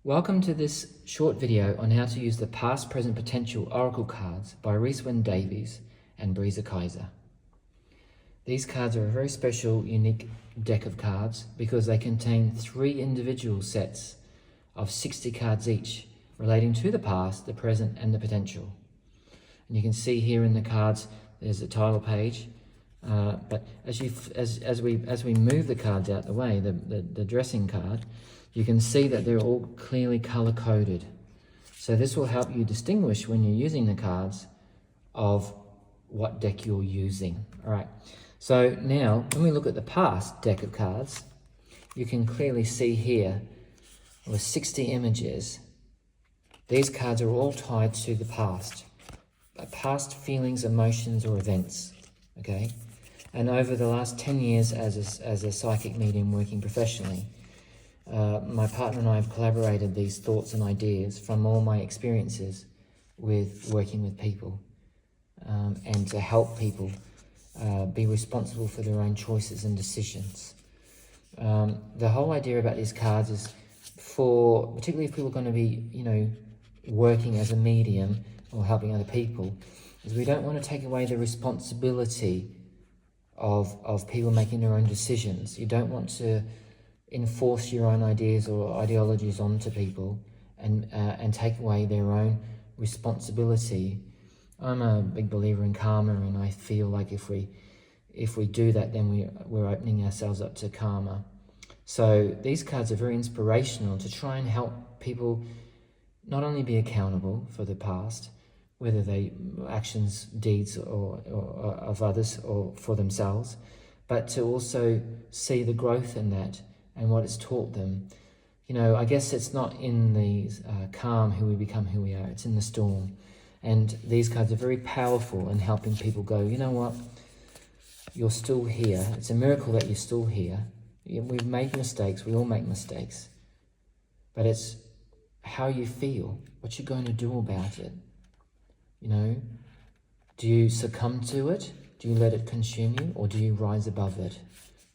Welcome to this short video on how to use the Past Present Potential Oracle cards by Rhys Wynn Davies and Brisa. These cards are a very special, unique deck of cards because they contain 3 individual sets of 60 cards each relating to the past, the present and the potential. And you can see here in the cards there's a title page, but as we move the cards out the way, the dressing card, you can see that they're all clearly color-coded. So this will help you distinguish when you're using the cards of what deck you're using. All right. So now, when we look at the past deck of cards, you can clearly see here with 60 images, these cards are all tied to the past feelings, emotions, or events. Okay. And over the last 10 years as a psychic medium working professionally, my partner and I have collaborated these thoughts and ideas from all my experiences with working with people and to help people be responsible for their own choices and decisions. The whole idea about these cards is for, particularly if people are going to be, working as a medium or helping other people, is we don't want to take away the responsibility of people making their own decisions. You don't want to enforce your own ideas or ideologies onto people and take away their own responsibility. I'm a big believer in karma, and I feel like if we do that, then we're opening ourselves up to karma. So these cards are very inspirational to try and help people not only be accountable for the past, whether they actions, deeds, or of others or for themselves, but to also see the growth in that and what it's taught them. I guess it's not in the calm who we become who we are, it's in the storm. And these cards are very powerful in helping people go, you know what, you're still here. It's a miracle that you're still here. We've made mistakes, we all make mistakes. But it's how you feel, what you're going to do about it. Do you succumb to it? Do you let it consume you? Or do you rise above it?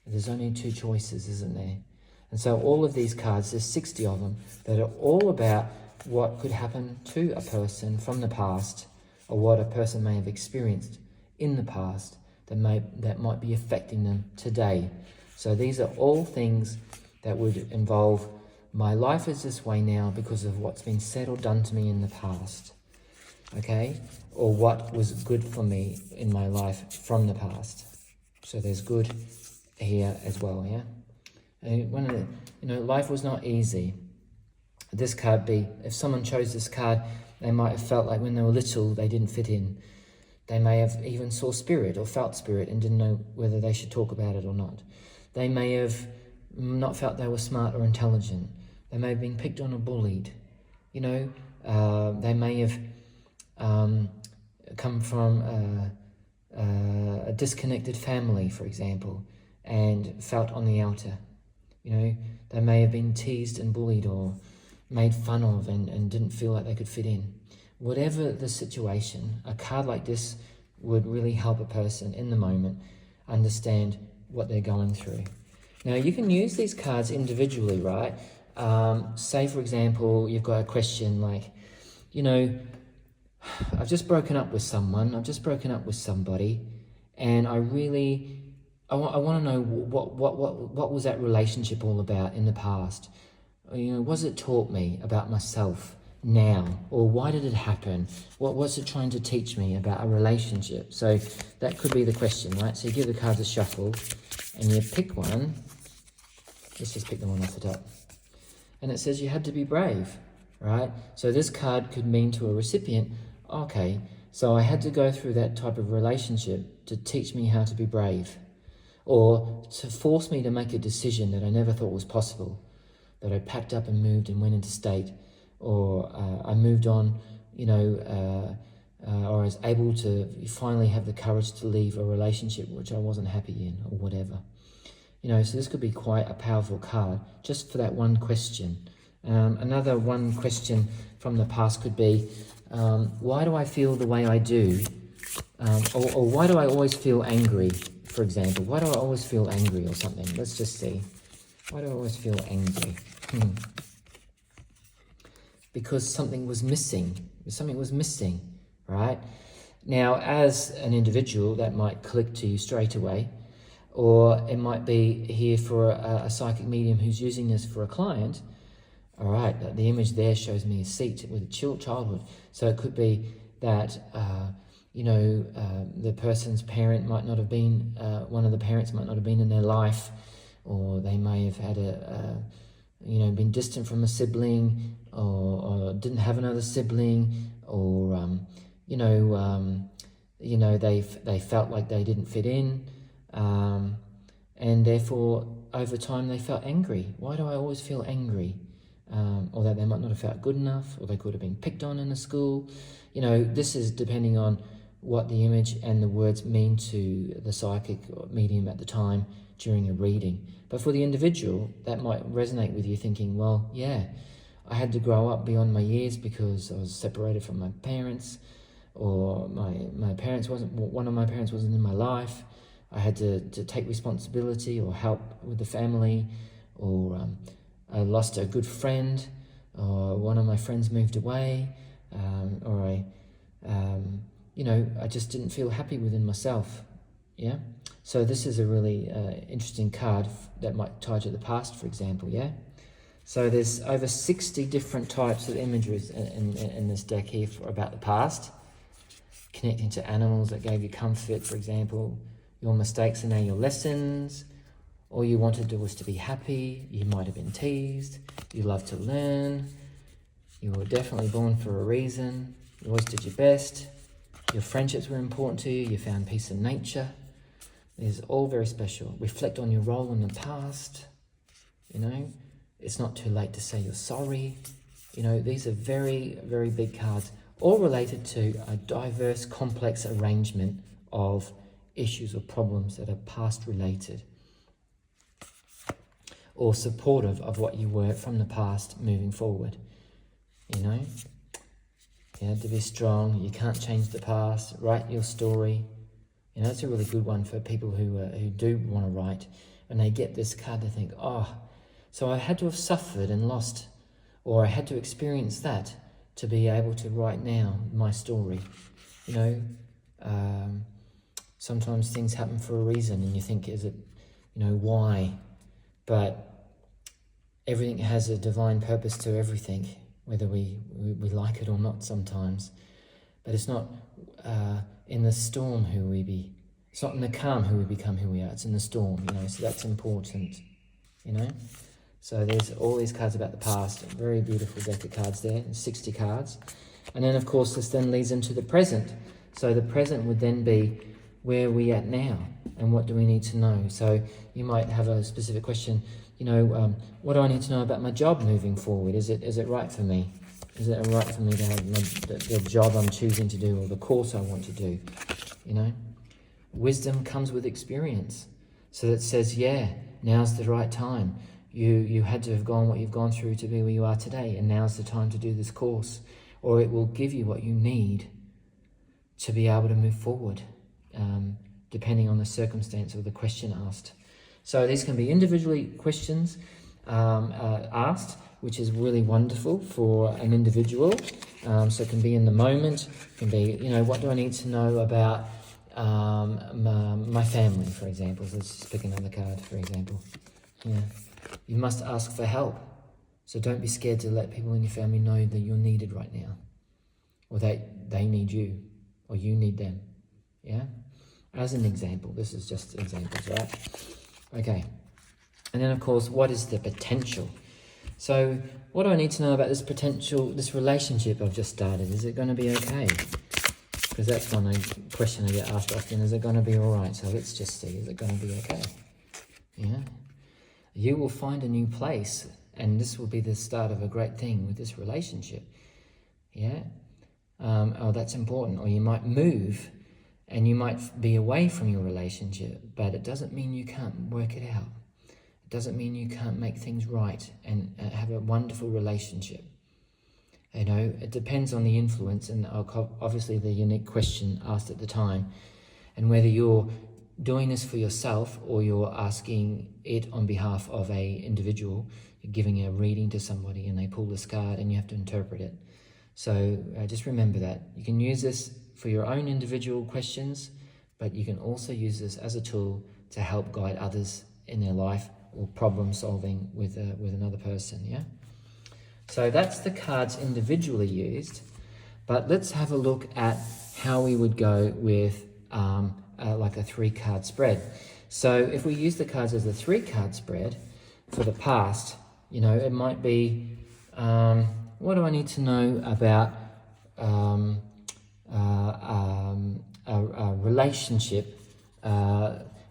There's only 2 choices, isn't there? And so all of these cards, there's 60 of them, that are all about what could happen to a person from the past, or what a person may have experienced in the past that might be affecting them today. So these are all things that would involve, my life is this way now because of what's been said or done to me in the past, okay? Or what was good for me in my life from the past. So there's good here as well, yeah? And life was not easy. This card if someone chose this card, they might have felt like when they were little, they didn't fit in. They may have even saw spirit or felt spirit and didn't know whether they should talk about it or not. They may have not felt they were smart or intelligent. They may have been picked on or bullied. They may have come from a disconnected family, for example, and felt on the outer. They may have been teased and bullied or made fun of and didn't feel like they could fit in. Whatever the situation, a card like this would really help a person in the moment understand what they're going through. Now, you can use these cards individually, right? Say, for example, you've got a question like, I've just broken up with someone, I've just broken up with somebody, and I want to know what was that relationship all about in the past? What has it taught me about myself now? Or why did it happen? What's it trying to teach me about a relationship? So that could be the question, right? So you give the cards a shuffle and you pick one. Let's just pick the one off the top. And it says you had to be brave, right? So this card could mean to a recipient, okay, so I had to go through that type of relationship to teach me how to be brave, or to force me to make a decision that I never thought was possible, that I packed up and moved and went into state, or I moved on, or I was able to finally have the courage to leave a relationship which I wasn't happy in, or whatever. So this could be quite a powerful card just for that one question. Another one question from the past could be, why do I feel the way I do? Or why do I always feel angry, for example? Why do I always feel angry or something? Let's just see. Why do I always feel angry? because something was missing. Something was missing, right? Now, as an individual, that might click to you straight away, or it might be here for a psychic medium who's using this for a client. All right, the image there shows me a seat with a childhood. So it could be that, the person's parent might not have been, one of the parents might not have been in their life, or they may have had been distant from a sibling, or didn't have another sibling, or they felt like they didn't fit in, and therefore over time they felt angry. Why do I always feel angry? Or that they might not have felt good enough, or they could have been picked on in a school. This is depending on what the image and the words mean to the psychic or medium at the time during a reading. But for the individual, that might resonate with you, thinking, well, yeah, I had to grow up beyond my years because I was separated from my parents, or my parents one of my parents wasn't in my life. I had to take responsibility or help with the family, or I lost a good friend, or one of my friends moved away, or I just didn't feel happy within myself. Yeah. So this is a really interesting card that might tie to the past, for example. Yeah. So there's over 60 different types of imageries in this deck here about the past. Connecting to animals that gave you comfort, for example. Your mistakes are now your lessons. All you wanted to do was to be happy. You might have been teased. You love to learn. You were definitely born for a reason. You always did your best. Your friendships were important to you. You found peace in nature. It's all very special. Reflect on your role in the past. It's not too late to say you're sorry. These are very, very big cards, all related to a diverse, complex arrangement of issues or problems that are past related, or supportive of what you were from the past moving forward. To be strong. You can't change the past. Write your story. It's a really good one for people who do want to write. When they get this card, they think, so I had to have suffered and lost, or I had to experience that to be able to write now my story. Sometimes things happen for a reason, and you think, is it, why? But everything has a divine purpose to everything, whether we like it or not sometimes. But it's not in the storm who we be. It's not in the calm who we become who we are. It's in the storm, so that's important, So there's all these cards about the past. A very beautiful deck of cards there, 60 cards. And then, of course, this then leads into the present. So the present would then be, where are we at now? And what do we need to know? So you might have a specific question, what do I need to know about my job moving forward? Is it right for me? Is it right for me to have the job I'm choosing to do, or the course I want to do? Wisdom comes with experience. So that says, now's the right time. You had to have gone what you've gone through to be where you are today, and now's the time to do this course, or it will give you what you need to be able to move forward, depending on the circumstance or the question asked. So these can be individually questions asked, which is really wonderful for an individual. So it can be in the moment. It can be, what do I need to know about my family, for example. So let's just pick another card, for example. You must ask for help. So don't be scared to let people in your family know that you're needed right now, or that they need you, or you need them. As an example. This is just examples, right? Okay. And then, of course, what is the potential? So what do I need to know about this potential, this relationship I've just started? Is it going to be okay? Because that's one question I get asked often. Is it going to be all right? So let's just see. Is it going to be okay? You will find a new place, and this will be the start of a great thing with this relationship. That's important. Or you might move, and you might be away from your relationship, but it doesn't mean you can't work it out. It doesn't mean you can't make things right and have a wonderful relationship. It depends on the influence and obviously the unique question asked at the time, and whether you're doing this for yourself or you're asking it on behalf of a individual. you're giving a reading to somebody and they pull this card and you have to interpret it. So just remember that. You can use this for your own individual questions, but you can also use this as a tool to help guide others in their life or problem solving with another person, yeah? So that's the cards individually used, but let's have a look at how we would go with like a 3-card spread. So if we use the cards as a 3-card spread for the past, it might be, what do I need to know about a relationship?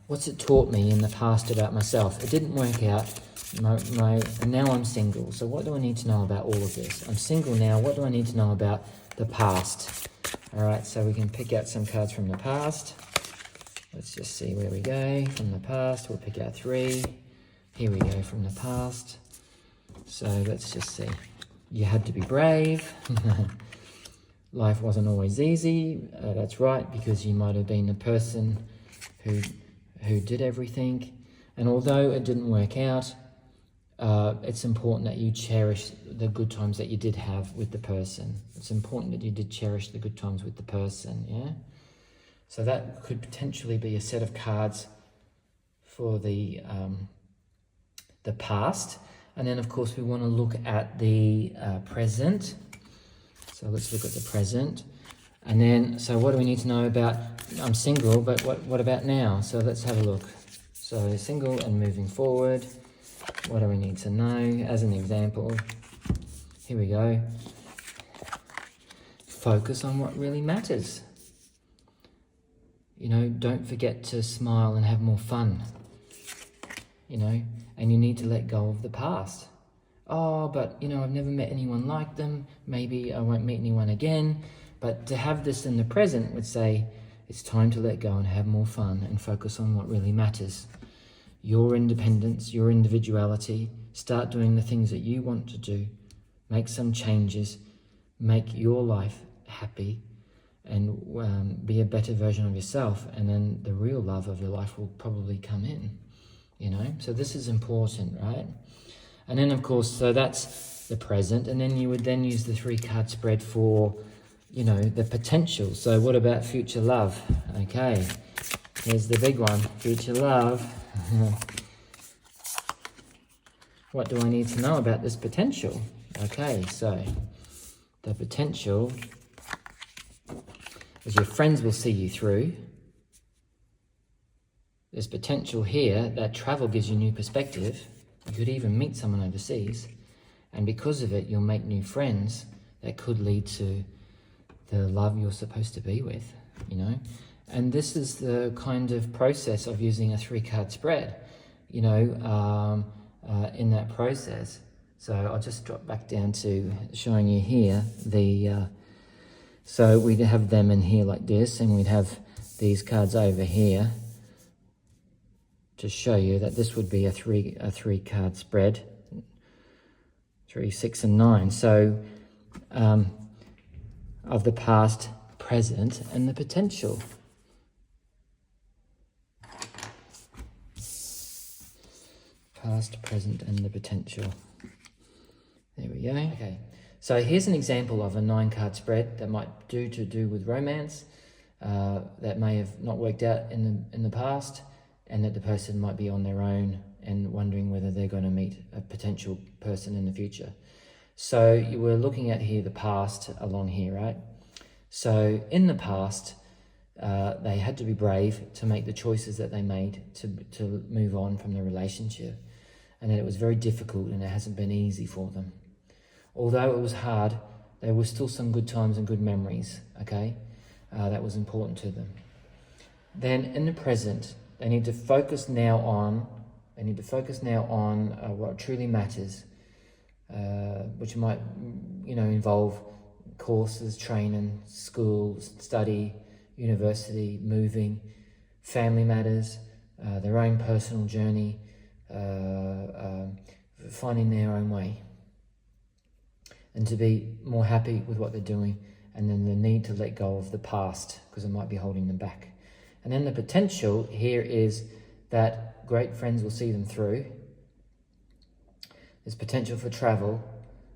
What's it taught me in the past about myself? It didn't work out, and now I'm single. So what do I need to know about all of this? I'm single now. What do I need to know about the past? All right, so we can pick out some cards from the past. Let's just see where we go. From the past, we'll pick out 3. Here we go from the past. So let's just see. You had to be brave. Life wasn't always easy. That's right, because you might have been the person who did everything. And although it didn't work out, it's important that you cherish the good times that you did have with the person. It's important that you did cherish the good times with the person, yeah? So that could potentially be a set of cards for the past. And then, of course, we want to look at the present. So let's look at the present. And then, so what do we need to know about, I'm single, but what about now? So let's have a look. So single and moving forward. What do we need to know? As an example, here we go. Focus on what really matters. Don't forget to smile and have more fun. And you need to let go of the past. Oh, but, I've never met anyone like them. Maybe I won't meet anyone again. But to have this in the present would say, it's time to let go and have more fun and focus on what really matters. Your independence, your individuality. Start doing the things that you want to do. Make some changes. Make your life happy. And be a better version of yourself. And then the real love of your life will probably come in. So this is important, right? And then, of course, so that's the present. And then you would then use the 3-card spread for, the potential. So what about future love? Okay, here's the big one, future love. What do I need to know about this potential? Okay, so the potential is your friends will see you through. There's potential here that travel gives you new perspective. You could even meet someone overseas. And because of it, you'll make new friends that could lead to the love you're supposed to be with, And this is the kind of process of using a 3-card spread, in that process. So I'll just drop back down to showing you here so we'd have them in here like this, and we'd have these cards over here to show you that this would be a 3-card spread, 3, 6, and 9. So of the past, present, and the potential. Past, present, and the potential. There we go. Okay, so here's an example of a 9-card spread that might do with romance, that may have not worked out in the past, and that the person might be on their own and wondering whether they're going to meet a potential person in the future. So you were looking at here the past along here, right? So in the past, they had to be brave to make the choices that they made to move on from the relationship, and that it was very difficult and it hasn't been easy for them. Although it was hard, there were still some good times and good memories, okay? That was important to them. Then in the present, they need to focus now on what truly matters, which might, involve courses, training, school, study, university, moving, family matters, their own personal journey, finding their own way, and to be more happy with what they're doing, and then the need to let go of the past because it might be holding them back. And then the potential here is that great friends will see them through. There's potential for travel.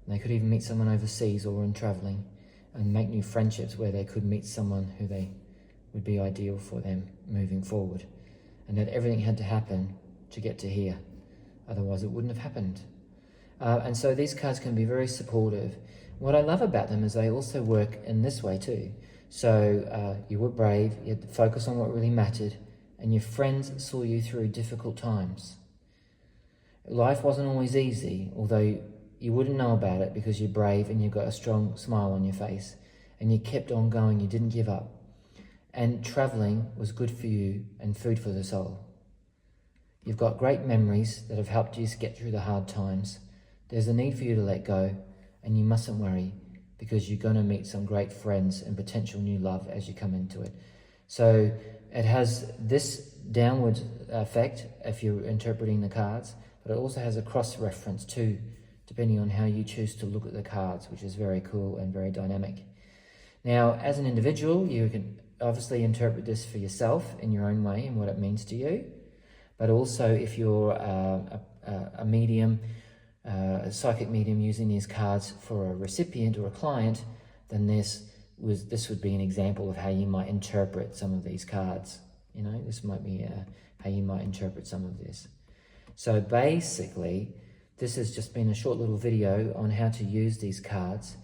They could even meet someone overseas or in traveling and make new friendships where they could meet someone who they would be ideal for them moving forward. And that everything had to happen to get to here. Otherwise it wouldn't have happened. And so these cards can be very supportive. What I love about them is they also work in this way too. So you were brave, you had to focus on what really mattered, and your friends saw you through difficult times. Life wasn't always easy, although you wouldn't know about it because you're brave and you've got a strong smile on your face. And you kept on going, you didn't give up. And traveling was good for you and food for the soul. You've got great memories that have helped you get through the hard times. There's a need for you to let go, and you mustn't worry because you're going to meet some great friends and potential new love as you come into it. So it has this downward effect if you're interpreting the cards, but it also has a cross reference too, depending on how you choose to look at the cards, which is very cool and very dynamic. Now, as an individual, you can obviously interpret this for yourself in your own way and what it means to you. But also if you're a medium, a psychic medium using these cards for a recipient or a client, then this would be an example of how you might interpret some of these cards. You know, this might be how you might interpret some of this. So basically, this has just been a short little video on how to use these cards.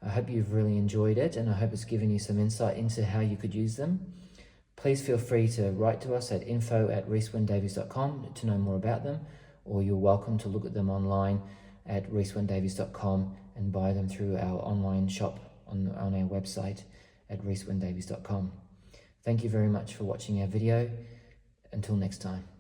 I hope you've really enjoyed it, and I hope it's given you some insight into how you could use them. Please feel free to write to us at info@rhyswyndavies.com to know more about them, or you're welcome to look at them online at rhyswyndavies.com and buy them through our online shop on our website at rhyswyndavies.com. Thank you very much for watching our video. Until next time.